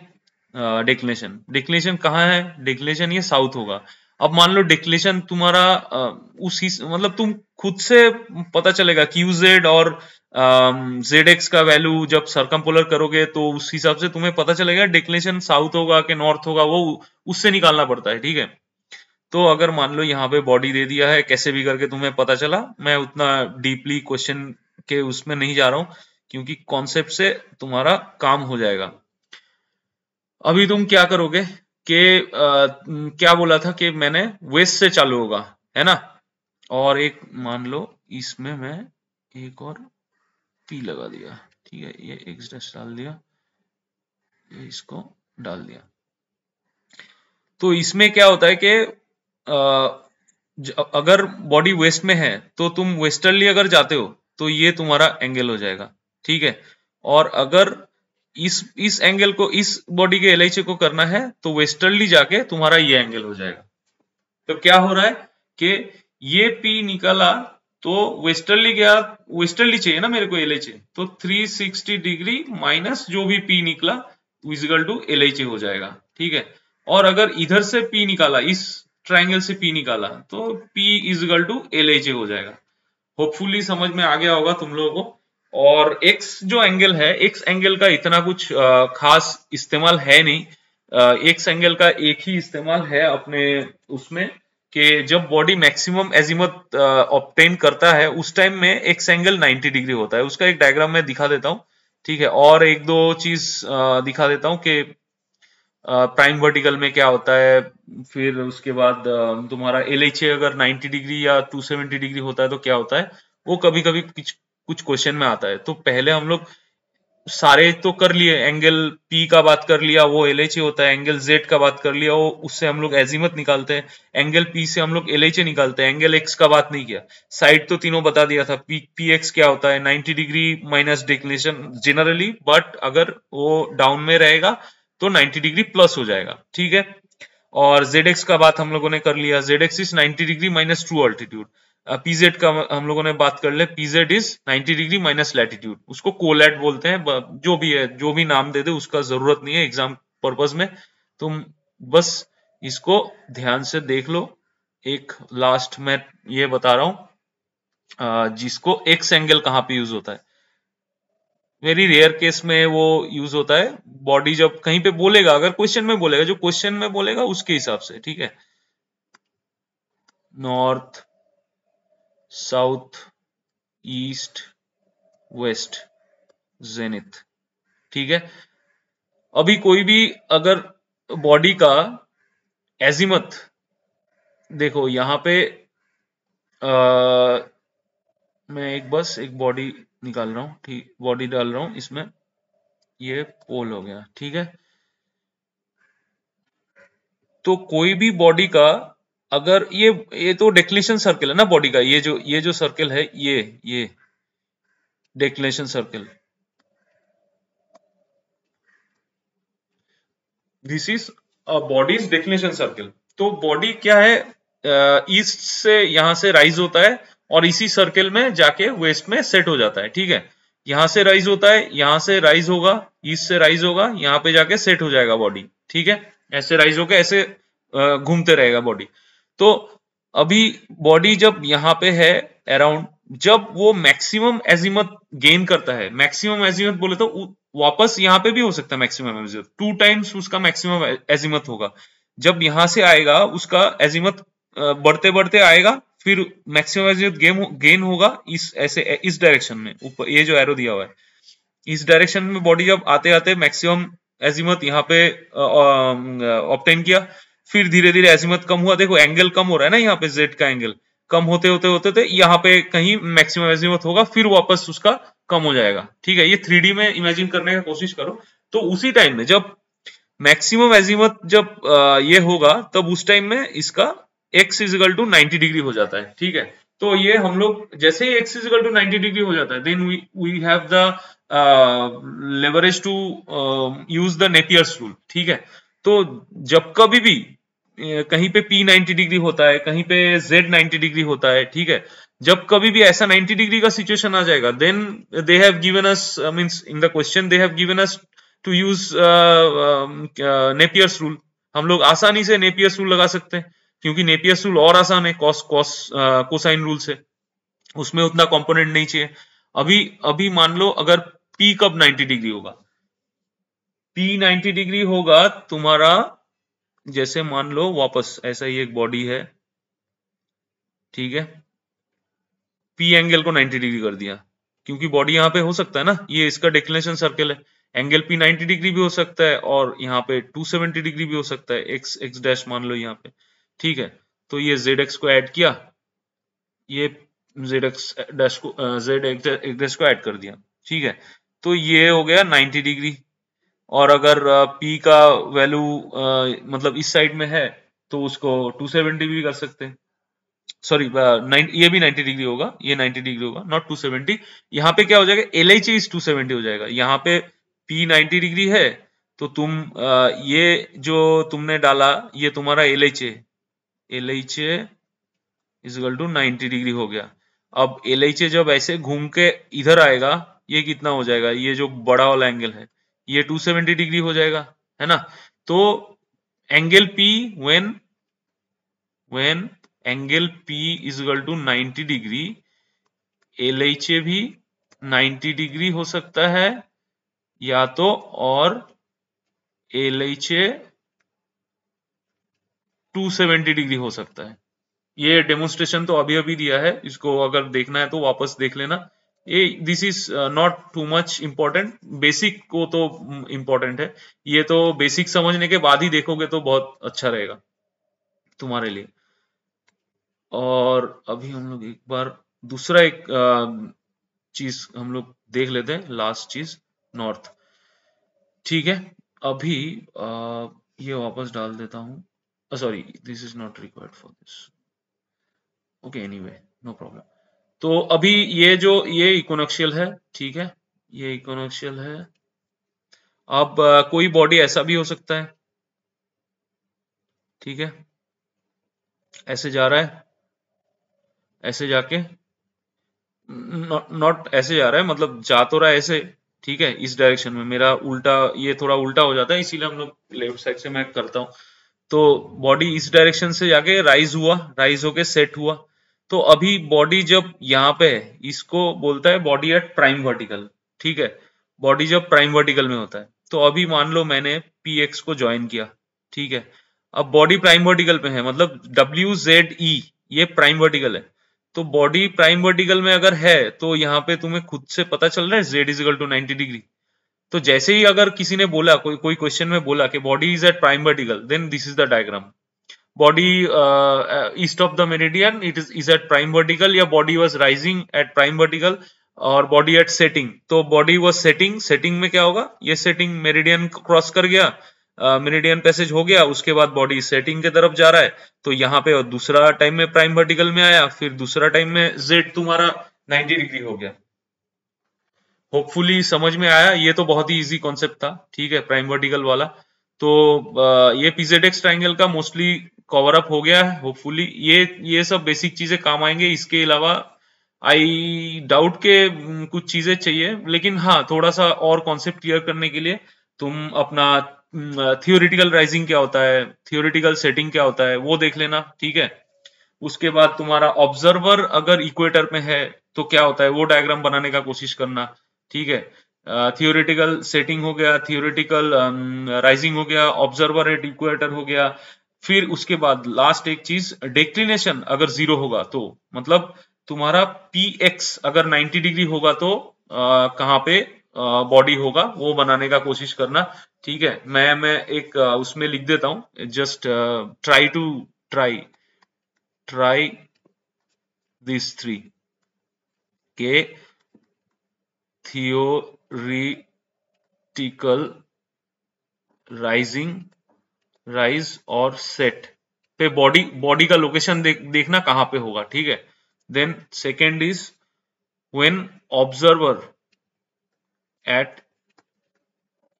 डिक्लेशन, डिक्लेशन कहाँ है, डिक्लेशन ये साउथ होगा। अब मान लो डिक्लेशन तुम्हारा मतलब तुम खुद से पता चलेगा क्यू जेड और जेड एक्स का वैल्यू जब सरकमपोलर करोगे तो उस हिसाब से तुम्हें पता चलेगा डिक्लेशन साउथ होगा कि नॉर्थ होगा, वो उससे निकालना पड़ता है, ठीक है। तो अगर मान लो यहाँ पे बॉडी दे दिया है, कैसे भी करके तुम्हें पता चला, मैं उतना डीपली क्वेश्चन के उसमें नहीं जा रहा हूं क्योंकि कॉन्सेप्ट से तुम्हारा काम हो जाएगा। अभी तुम क्या करोगे कि क्या बोला था कि मैंने वेस्ट से चालू होगा, है ना, और एक मान लो इसमें मैं एक और पी लगा दिया, ठीक है, ये एक्स डैश डाल दिया, ये इसको डाल दिया। तो इसमें क्या होता है कि अगर बॉडी वेस्ट में है तो तुम वेस्टर्नली अगर जाते हो तो ये तुम्हारा एंगल हो जाएगा, ठीक है। और अगर इस एंगल को, इस बॉडी के एलएचए को करना है तो वेस्टर्नली जाके तुम्हारा ये एंगल हो जाएगा। तो क्या हो रहा है कि ये पी निकाला तो वेस्टर्नली गया, वेस्टर्नली चाहिए ना मेरे को एलएचए, तो 360 डिग्री माइनस जो भी पी निकला इक्वल टू एलएचए हो जाएगा, ठीक है। और अगर इधर से पी निकाला, इस ट्राइंगल से पी निकाला, तो P is equal to LHA हो जाएगा। होपफुली समझ में आ गया होगा तुम लोगों को। और X जो एंगल है, X एंगल का इतना कुछ खास इस्तेमाल है नहीं। X एंगल का एक ही इस्तेमाल है अपने उसमें कि जब बॉडी मैक्सिमम एजीमुथ ऑब्टेन करता है उस टाइम में X एंगल 90 डिग्री होता है। उसका एक डायग्राम मैं दिखा देता हूँ, ठीक है। और एक दो चीज दिखा देता हूँ कि प्राइम वर्टिकल में क्या होता है, फिर उसके बाद तुम्हारा एलएचए अगर 90 डिग्री या 270 डिग्री होता है तो क्या होता है, वो कभी कभी कुछ क्वेश्चन में आता है। तो पहले हम लोग सारे तो कर लिए, एंगल पी का बात कर लिया वो एलएचए होता है, एंगल जेड का बात कर लिया वो उससे हम लोग एजीमथ निकालते हैं, एंगल पी से हम लोग एलएचए निकालते हैं, एंगल एक्स का बात नहीं किया, साइड तो तीनों बता दिया था। पी एक्स क्या होता है, 90 degree minus declaration generally, but अगर वो डाउन में रहेगा तो 90 डिग्री प्लस हो जाएगा, ठीक है। और जेड का बात हम लोगों ने कर लिया, Z x is 90 degree minus true altitude. PZ का हम लोगों ने बात कर ले, PZ is 90 degree minus latitude, उसको कोलैट बोलते हैं, जो भी है, जो भी नाम दे दे उसका जरूरत नहीं है एग्जाम पर्पज में, तुम बस इसको ध्यान से देख लो। एक लास्ट में ये बता रहा हूं जिसको एक्स एंगल कहां पे यूज होता है, वेरी रेयर केस में वो यूज होता है, बॉडी जब कहीं पे बोलेगा, अगर क्वेश्चन में बोलेगा, जो क्वेश्चन में बोलेगा उसके हिसाब से, ठीक है। North, south, east, west, zenith, ठीक है। अभी कोई भी अगर बॉडी का एजीमथ देखो यहां पे मैं बस एक बॉडी निकाल रहा हूं, ठीक, बॉडी डाल रहा हूं इसमें, ये पोल हो गया, ठीक है। तो कोई भी बॉडी का अगर ये तो डेक्लेशन सर्कल है ना बॉडी का, ये जो सर्कल है, ये declaration circle, this is bodies declaration circle. तो बॉडी क्या है, ईस्ट से यहां से राइज होता है और इसी सर्कल में जाके वेस्ट में सेट हो जाता है, ठीक है। यहां से राइज होता है, यहां से राइज होगा, ईस्ट से राइज होगा, यहां पे जाके सेट हो जाएगा बॉडी, ठीक है। ऐसे राइज होकर ऐसे घूमते रहेगा बॉडी। तो अभी बॉडी जब यहाँ पे है अराउंड, जब वो मैक्सिमम एजीमथ गेन करता है, मैक्सिमम एजीमथ बोले तो वापस यहाँ पे भी हो सकता है मैक्सिमम एजीमथ, 2 टाइम्स उसका मैक्सिमम एजीमथ होगा। जब यहां से आएगा उसका एजीमथ बढ़ते बढ़ते आएगा, फिर मैक्सिमम एजीमथ गेन होगा इस ऐसे इस डायरेक्शन में, ऊपर ये जो एरो दिया हुआ है इस डायरेक्शन में बॉडी जब आते आते मैक्सिमम एजीमथ यहाँ पे ऑब्टेन किया, फिर धीरे धीरे एजीमथ कम हुआ, देखो एंगल कम हो रहा है ना यहाँ पे, जेड का एंगल कम होते होते होते थे यहाँ पे कहीं मैक्सिमम एजीमथ होगा, फिर वापस उसका कम हो जाएगा, ठीक है। ये 3D में इमेजिन करने का कोशिश करो। तो उसी टाइम में जब मैक्सिमम एजीमथ जब ये होगा तब उस टाइम में इसका x is equal to 90 degree हो जाता है, ठीक है। तो ये हम लोग जैसे ही x is equal to 90 degree हो जाता है, then we have the leverage to use the Napier's rule, ठीक है। तो जब कभी भी कहीं पे P 90 डिग्री होता है, कहीं पे Z 90 डिग्री होता है, ठीक है। जब कभी भी ऐसा 90 डिग्री का सिचुएशन आ जाएगा, then they have given us, means in the question they have given us to use Napier's rule. हम लोग आसानी से नेपियर्स रूल लगा सकते हैं, क्योंकि नेपियर्स रूल और आसान है कॉस कॉस कोसाइन रूल से, उसमें उतना कंपोनेंट नहीं चाहिए। अभी अभी मान लो अगर P कब 90 डिग्री होगा, P 90 डिग्री होगा तुम्हारा, जैसे मान लो वापस ऐसा ही एक बॉडी है, ठीक है। P एंगल को 90 डिग्री कर दिया, क्योंकि बॉडी यहाँ पे हो सकता है ना, ये इसका डिक्लिनेशन सर्कल है, एंगल P 90 डिग्री भी हो सकता है और यहाँ पे 270 डिग्री भी हो सकता है, x x डैश मान लो यहाँ पे, ठीक है। तो ये zx को ऐड किया, ये zx डैश को zx डैश को ऐड कर दिया, ठीक है। तो ये हो गया 90 डिग्री। और अगर P का वैल्यू मतलब इस साइड में है तो उसको 270 भी कर सकते हैं, सॉरी ये भी 90 डिग्री होगा, ये 90 डिग्री होगा, नॉट 270। यहाँ पे क्या हो जाएगा, LHA इज 270 हो जाएगा। यहाँ पे P 90 डिग्री है तो तुम ये जो तुमने डाला ये तुम्हारा LHA is equal to 90 degree हो गया। अब LHA जब ऐसे घूम के इधर आएगा, ये कितना हो जाएगा, ये जो बड़ा वाला एंगल है ये 270 डिग्री हो जाएगा, है ना। तो angle P when angle P is equal to 90 degree, LHA भी 90 डिग्री हो सकता है, या तो और LHA 270 डिग्री हो सकता है। ये डेमोन्स्ट्रेशन तो अभी अभी दिया है, इसको अगर देखना है तो वापस देख लेना। ये this is not too much important, basic को तो इंपॉर्टेंट है, ये तो बेसिक समझने के बाद ही देखोगे तो बहुत अच्छा रहेगा तुम्हारे लिए। और अभी हम लोग एक बार दूसरा एक चीज हम लोग देख लेते हैं, लास्ट चीज नॉर्थ, ठीक है। अभी ये वापस डाल देता हूं, sorry this is not required for this, okay anyway no problem. तो अभी ये इक्विनोक्शियल है, ठीक है, ये इक्विनोक्शियल है। अब कोई बॉडी ऐसा भी हो सकता है, ठीक है, ऐसे जा रहा है, ऐसे जाके नॉट ऐसे जा रहा है, मतलब जा तो रहा है ऐसे, ठीक है, इस डायरेक्शन में। मेरा उल्टा, ये थोड़ा उल्टा हो जाता है, इसीलिए हम लोग लेफ्ट साइड से मैं करता हूँ। तो बॉडी इस डायरेक्शन से जाके राइज हुआ, राइज होके सेट हुआ। तो अभी बॉडी जब यहाँ पे है, इसको बोलता है बॉडी एट प्राइम वर्टिकल, ठीक है। बॉडी जब प्राइम वर्टिकल में होता है, तो अभी मान लो मैंने PX को ज्वाइन किया, ठीक है। अब बॉडी प्राइम वर्टिकल पे है, मतलब WZE ये प्राइम वर्टिकल है। तो बॉडी प्राइम वर्टिकल में अगर है तो यहाँ पे तुम्हें खुद से पता चल रहा है Z is equal to 90 degree. तो जैसे ही अगर किसी ने बोला, कोई क्वेश्चन में बोला कि body is at prime vertical, then this is the diagram. Body east of the meridian it is at prime vertical, या body was rising at prime vertical, और बॉडी एट सेटिंग, तो बॉडी वाज सेटिंग, सेटिंग में क्या होगा, ये setting meridian cross कर गया, meridian passage हो गया, उसके बाद बॉडी सेटिंग की तरफ जा रहा है। तो यहाँ पे दूसरा टाइम में प्राइम वर्टिकल में आया, फिर दूसरा टाइम में जेड तुम्हारा 90 डिग्री हो गया। होपफुली समझ में आया, ये तो बहुत ही इजी कॉन्सेप्ट था, ठीक है, प्राइम वर्टिकल वाला। तो ये PZX ट्राइंगल का मोस्टली कवर अप हो गया है होपफुली। ये सब बेसिक चीजें काम आएंगे, इसके अलावा आई डाउट के कुछ चीजें चाहिए, लेकिन हाँ थोड़ा सा और कॉन्सेप्ट क्लियर करने के लिए तुम अपना थियोरिटिकल राइजिंग क्या होता है, थियोरिटिकल सेटिंग क्या होता है वो देख लेना, ठीक है। उसके बाद तुम्हारा ऑब्जर्वर अगर इक्वेटर में है तो क्या होता है वो डायग्राम बनाने का कोशिश करना, ठीक है। थियोरेटिकल सेटिंग हो गया, थियोरेटिकल राइजिंग हो गया, ऑब्जर्वर एट इक्वेटर हो गया। फिर उसके बाद लास्ट एक चीज, डेक्लिनेशन अगर 0 होगा तो मतलब तुम्हारा PX अगर 90 डिग्री होगा तो कहाँ पे बॉडी होगा वो बनाने का कोशिश करना, ठीक है। मैं एक उसमें लिख देता हूँ, just try try this three के थियोरिटिकल राइज और सेट पे बॉडी का लोकेशन देखना कहां पे होगा, ठीक है। Then second is when observer at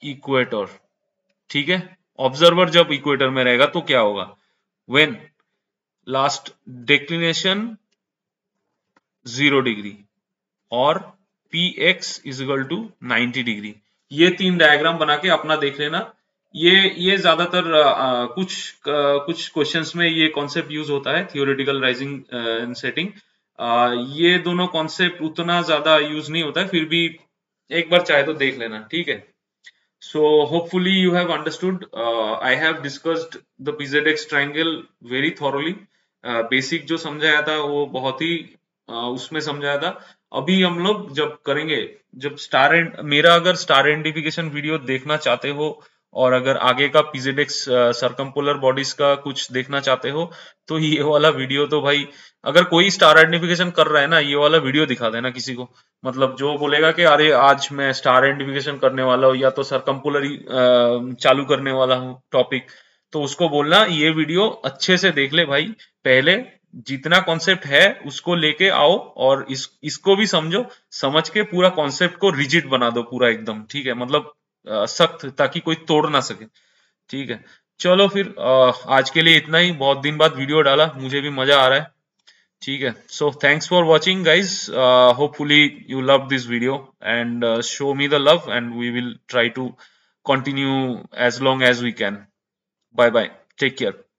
equator, ठीक है। ऑब्जर्वर जब इक्वेटर में रहेगा तो क्या होगा, व्हेन लास्ट डिक्लिनेशन 0 डिग्री और px is equal to 90 degree. ये 3 डायग्राम बना के अपना देख लेना। ये ज्यादातर कुछ क्वेश्चंस में ये कॉन्सेप्ट यूज होता है, थियोरेटिकल राइजिंग एंड सेटिंग। ये दोनों कॉन्सेप्ट उतना ज्यादा यूज नहीं होता है, फिर भी एक बार चाहे तो देख लेना, ठीक है। So hopefully you have understood. I have discussed the PZX triangle very thoroughly. Basic जो समझाया था वो बहुत ही उसमें समझाया था। अभी हम लोग जब करेंगे, जब मेरा अगर स्टार आइडेंटिफिकेशन वीडियो देखना चाहते हो और अगर आगे का PZX सर्कमपोलर बॉडीज का कुछ देखना चाहते हो तो ये वाला वीडियो तो भाई, अगर कोई स्टार आइडेंटिफिकेशन कर रहा है ना, ये वाला वीडियो दिखा देना किसी को। मतलब जो बोलेगा कि अरे आज मैं स्टार आइडेंटिफिकेशन करने वाला हूँ या तो सर्कमपोलर चालू करने वाला हूँ टॉपिक, तो उसको बोलना ये वीडियो अच्छे से देख ले भाई। पहले जितना कॉन्सेप्ट है उसको लेके आओ और इसको भी समझो, समझ के पूरा कॉन्सेप्ट को रिजिड बना दो पूरा एकदम, ठीक है। मतलब सख्त, ताकि कोई तोड़ ना सके, ठीक है। चलो फिर आज के लिए इतना ही। बहुत दिन बाद वीडियो डाला, मुझे भी मजा आ रहा है, ठीक है। So thanks for watching guys, hopefully you love this video and show me the love and we will try to continue as long as we can. Bye bye, take care.